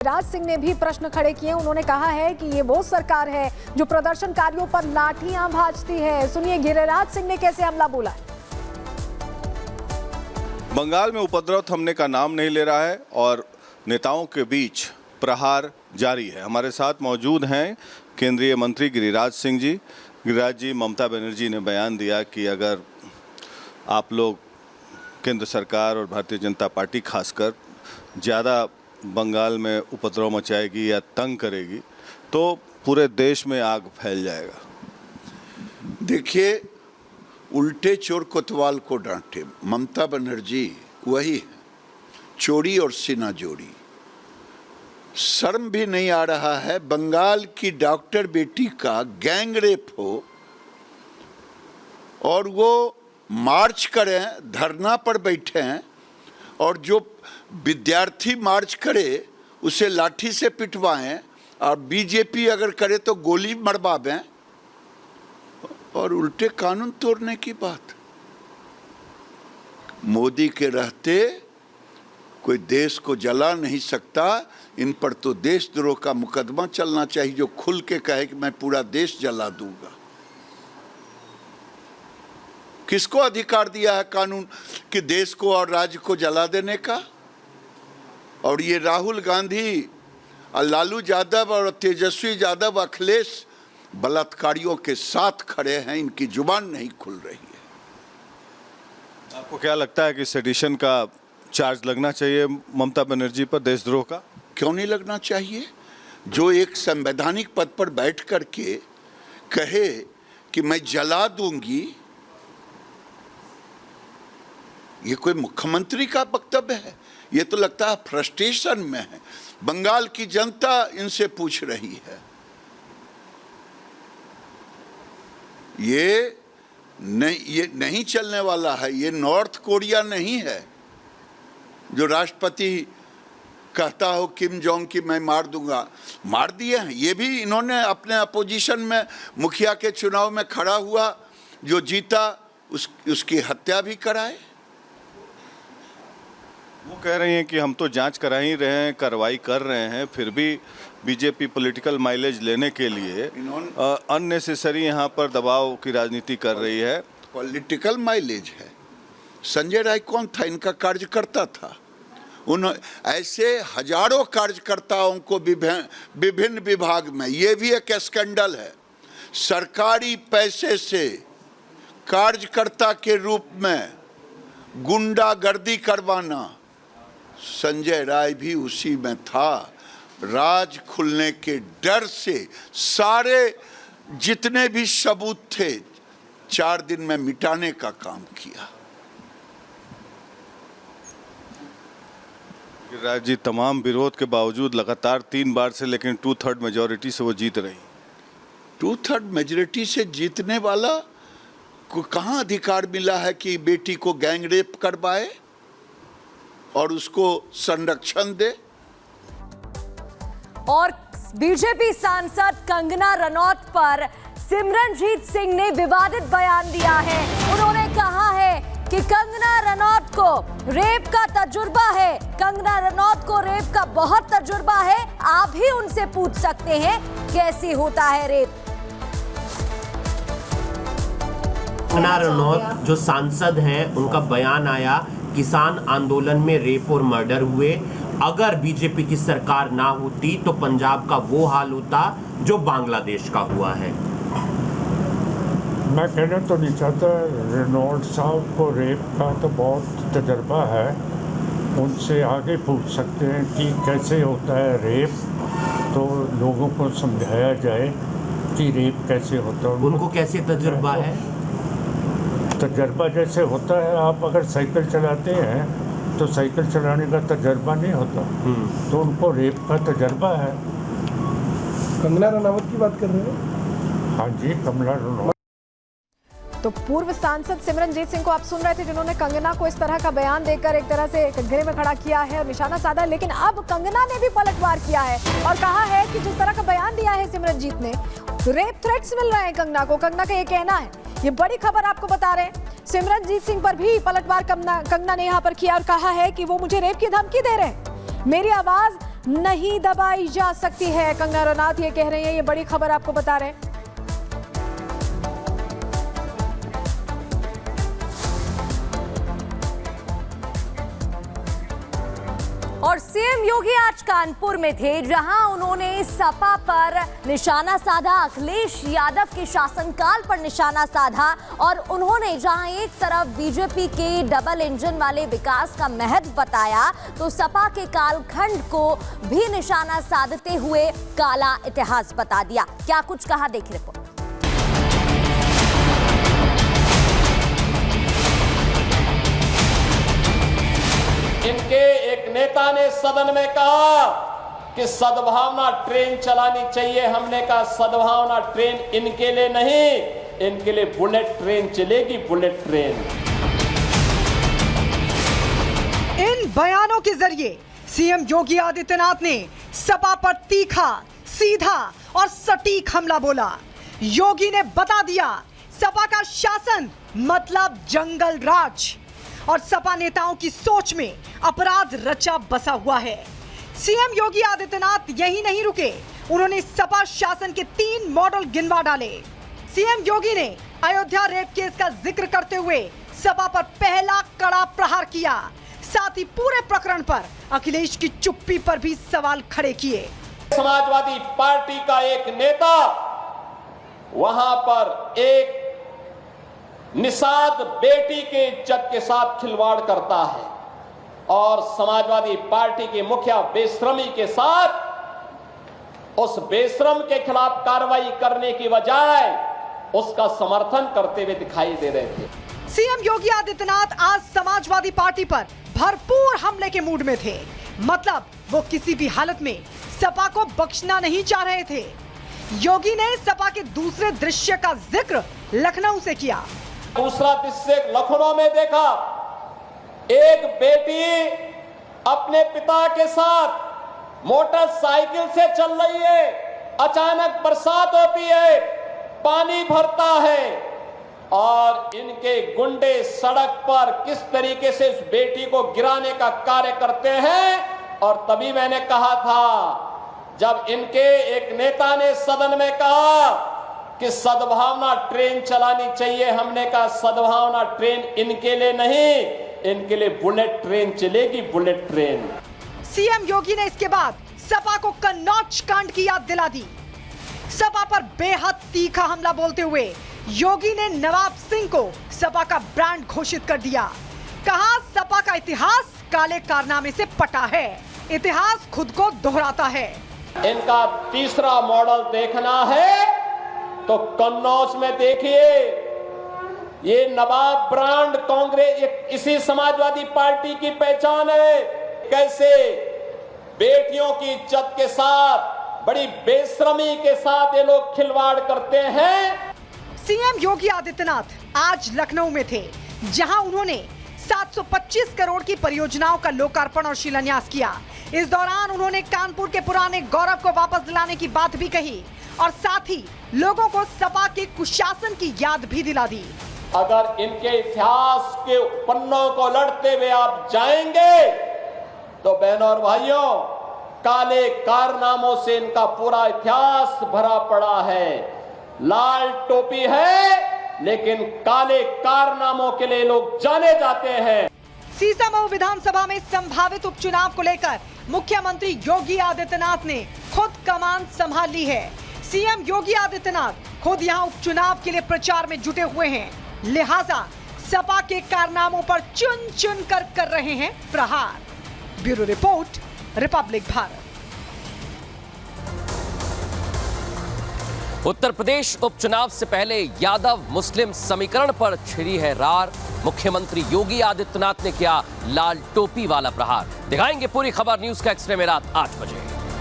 गिरिराज सिंह ने भी प्रश्न खड़े किए। उन्होंने कहा है कि ये वो सरकार है जो प्रदर्शनकारियों पर लाठियां भाजती है। सुनिए गिरिराज सिंह ने कैसे हमला बोला। बंगाल में उपद्रव थमने का नाम नहीं ले रहा है और नेताओं के बीच प्रहार जारी है। हमारे साथ मौजूद हैं केंद्रीय मंत्री गिरिराज सिंह जी। गिरिराज जी, ममता बनर्जी ने बयान दिया कि अगर आप लोग केंद्र सरकार और भारतीय जनता पार्टी खासकर ज़्यादा बंगाल में उपद्रव मचाएगी या तंग करेगी तो पूरे देश में आग फैल जाएगा। देखिए, उल्टे चोर कोतवाल को डांटे, ममता बनर्जी वही है, चोरी और सीना जोड़ी। शर्म भी नहीं आ रहा है, बंगाल की डॉक्टर बेटी का गैंग रेप हो और वो मार्च करें, धरना पर बैठे हैं और जो विद्यार्थी मार्च करे उसे लाठी से पिटवाएं और बीजेपी अगर करे तो गोली मरवावें और उल्टे कानून तोड़ने की बात। मोदी के रहते कोई देश को जला नहीं सकता। इन पर तो देशद्रोह का मुकदमा चलना चाहिए, जो खुल के कहे कि मैं पूरा देश जला दूंगा। किसको अधिकार दिया है कानून कि देश को और राज्य को जला देने का? और ये राहुल गांधी, लालू यादव और तेजस्वी यादव, अखिलेश बलात्कारियों के साथ खड़े हैं, इनकी जुबान नहीं खुल रही है। आपको क्या लगता है कि सेडिशन का चार्ज लगना चाहिए ममता बनर्जी पर, देशद्रोह का? क्यों नहीं लगना चाहिए? जो एक संवैधानिक पद पर बैठ करके कहे कि मैं जला दूंगी, ये कोई मुख्यमंत्री का वक्तव्य है? ये तो लगता है फ्रस्ट्रेशन में है। बंगाल की जनता इनसे पूछ रही है। ये नहीं चलने वाला है। ये नॉर्थ कोरिया नहीं है जो राष्ट्रपति कहता हो किम जोंग की मैं मार दूंगा। मार दिए हैं। ये भी इन्होंने अपने अपोजिशन में मुखिया के चुनाव में खड़ा हुआ, जो जीता उसकी हत्या भी कराए। वो कह रही हैं कि हम तो जांच करा ही रहे हैं, कार्रवाई कर रहे हैं, फिर भी बीजेपी पॉलिटिकल माइलेज लेने के लिए अननेसेसरी यहाँ पर दबाव की राजनीति कर रही है। पॉलिटिकल माइलेज है। संजय राय कौन था? इनका कार्यकर्ता था। ऐसे हजारों कार्यकर्ताओं को विभिन्न विभाग में, ये भी एक स्कैंडल है, सरकारी पैसे से कार्यकर्ता के रूप में गुंडागर्दी करवाना। संजय राय भी उसी में था। राज खुलने के डर से सारे जितने भी सबूत थे 4 दिन में मिटाने का काम किया। गिरिराज जी, तमाम विरोध के बावजूद लगातार 3 बार से लेकिन 2/3 मेजॉरिटी से वो जीत रही। 2/3 मेजॉरिटी से जीतने वाला को कहाँ अधिकार मिला है कि बेटी को गैंग रेप करवाए और उसको संरक्षण दे? और बीजेपी सांसद कंगना रनौत पर सिमरनजीत सिंह ने विवादित बयान दिया है। उन्होंने कहा है कि कंगना रनौत को रेप का तजुर्बा है। कंगना रनौत को रेप का बहुत तजुर्बा है। आप ही उनसे पूछ सकते हैं कैसे होता है रेप। कंगना रनौत जो सांसद हैं, उनका बयान आया, किसान आंदोलन में रेप और मर्डर हुए। अगर बीजेपी की सरकार ना होती तो पंजाब का वो हाल होता जो बांग्लादेश का हुआ है। मैं कहना तो नहीं चाहता, रनौत साहब को रेप का तो बहुत तजर्बा है, उनसे आगे पूछ सकते हैं कि कैसे होता है रेप, तो लोगों को समझाया जाए कि रेप कैसे होता है। उनको कैसे तजर्बा है? तजर्बा जैसे होता है, आप अगर साइकिल चलाते हैं तो साइकिल चलाने का तजर्बा नहीं होता, तो उनको रेप का तजर्बा है। कंगना रनावत की बात कर रहे हो? हाँ जी, कंगना रनौत। तो पूर्व सांसद सिमरनजीत सिंह को आप सुन रहे थे, जिन्होंने कंगना को इस तरह का बयान देकर एक तरह से कटघरे में खड़ा किया है और निशाना साधा। लेकिन अब कंगना ने भी पलटवार किया है और कहा है कि जिस तरह का बयान दिया है सिमरनजीत ने, रेप थ्रेट्स मिल रहे हैं कंगना को। कंगना का ये कहना है। ये बड़ी खबर आपको बता रहे हैं। सिमरनजीत सिंह पर भी पलटवार कंगना ने यहाँ पर किया और कहा है कि वो मुझे रेप की धमकी दे रहे हैं। मेरी आवाज नहीं दबाई जा सकती है। कंगना रनौत ये कह रही हैं, ये बड़ी खबर आपको बता रहे हैं। और सीएम योगी आज कानपुर में थे, जहां उन्होंने सपा पर निशाना साधा, अखिलेश यादव के शासनकाल पर निशाना साधा। और उन्होंने जहां एक तरफ बीजेपी के डबल इंजन वाले विकास का महत्व बताया, तो सपा के कालखंड को भी निशाना साधते हुए काला इतिहास बता दिया। क्या कुछ कहा, देखिए रिपोर्ट। इनके एक नेता ने सदन में कहा कि सद्भावना ट्रेन चलानी चाहिए। हमने कहा सद्भावना ट्रेन इनके लिए नहीं, इनके लिए बुलेट ट्रेन चलेगी, बुलेट ट्रेन। इन बयानों के जरिए सीएम योगी आदित्यनाथ ने सपा पर तीखा, सीधा और सटीक हमला बोला। योगी ने बता दिया, सपा का शासन मतलब जंगल राज और सपा नेताओं की सोच में अपराध रचा बसा हुआ है। सीएम योगी आदित्यनाथ यही नहीं रुके, उन्होंने सपा शासन के 3 मॉडल गिनवा डाले। सीएम योगी ने अयोध्या रेप केस का जिक्र करते हुए सपा पर पहला कड़ा प्रहार किया। साथ ही पूरे प्रकरण पर अखिलेश की चुप्पी पर भी सवाल खड़े किए। समाजवादी पार्टी का एक नेता वहां पर एक निषाद बेटी के इज्जत के साथ खिलवाड़ करता है और समाजवादी पार्टी के मुखिया बेशर्मी के साथ उस बेशरम के खिलाफ कार्रवाई करने की बजाय उसका समर्थन करते हुए दिखाई दे रहे थे। सीएम योगी आदित्यनाथ आज समाजवादी पार्टी पर भरपूर हमले के मूड में थे। मतलब वो किसी भी हालत में सपा को बख्शना नहीं चाह रहे थे। योगी ने सपा के दूसरे दृश्य का जिक्र लखनऊ से किया। दूसरा दृश्य लखनऊ में देखा, एक बेटी अपने पिता के साथ मोटरसाइकिल से चल रही है, अचानक बरसात होती है, पानी भरता है और इनके गुंडे सड़क पर किस तरीके से उस बेटी को गिराने का कार्य करते हैं। और तभी मैंने कहा था, जब इनके एक नेता ने सदन में कहा कि सद्भावना ट्रेन चलानी चाहिए, हमने कहा सद्भावना ट्रेन इनके लिए नहीं, इनके लिए बुलेट ट्रेन चलेगी, बुलेट ट्रेन। सीएम योगी ने इसके बाद सपा को कन्नौज कांड की याद दिला दी। सपा पर बेहद तीखा हमला बोलते हुए योगी ने नवाब सिंह को सपा का ब्रांड घोषित कर दिया। कहा, सपा का इतिहास काले कारनामे से पटा है, इतिहास खुद को दोहराता है। इनका तीसरा मॉडल देखना है तो कन्नौज में देखिए, ये नवाब ब्रांड कांग्रेस इसी समाजवादी पार्टी की पहचान है। कैसे बेटियों की इज्जत के साथ, बड़ी बेशर्मी के साथ ये लोग खिलवाड़ करते हैं। सीएम योगी आदित्यनाथ आज लखनऊ में थे, जहां उन्होंने 725 करोड़ की परियोजनाओं का लोकार्पण और शिलान्यास किया। इस दौरान उन्होंने कानपुर के पुराने गौरव को वापस दिलाने की बात भी कही और साथ ही लोगों को सपा के कुशासन की याद भी दिला दी। अगर इनके इतिहास के पन्नों को लड़ते हुए आप जाएंगे तो बहनों और भाइयों, काले कारनामों से इनका पूरा इतिहास भरा पड़ा है। लाल टोपी है लेकिन काले कारनामों के लिए लोग जाने जाते हैं। सीसामऊ विधानसभा में संभावित उपचुनाव को लेकर मुख्यमंत्री योगी आदित्यनाथ ने खुद कमान संभाल ली है। सीएम योगी आदित्यनाथ खुद यहां उपचुनाव के लिए प्रचार में जुटे हुए हैं, लिहाजा सपा के कारनामों पर चुन चुन कर रहे हैं प्रहार। Bureau report, Republic Bharat. Uttar Pradesh उपचुनाव से पहले यादव मुस्लिम समीकरण पर छिड़ी है रार। मुख्यमंत्री योगी आदित्यनाथ ने किया लाल टोपी वाला प्रहार। दिखाएंगे पूरी खबर न्यूज़ का एक्सरे में रात 8 बजे।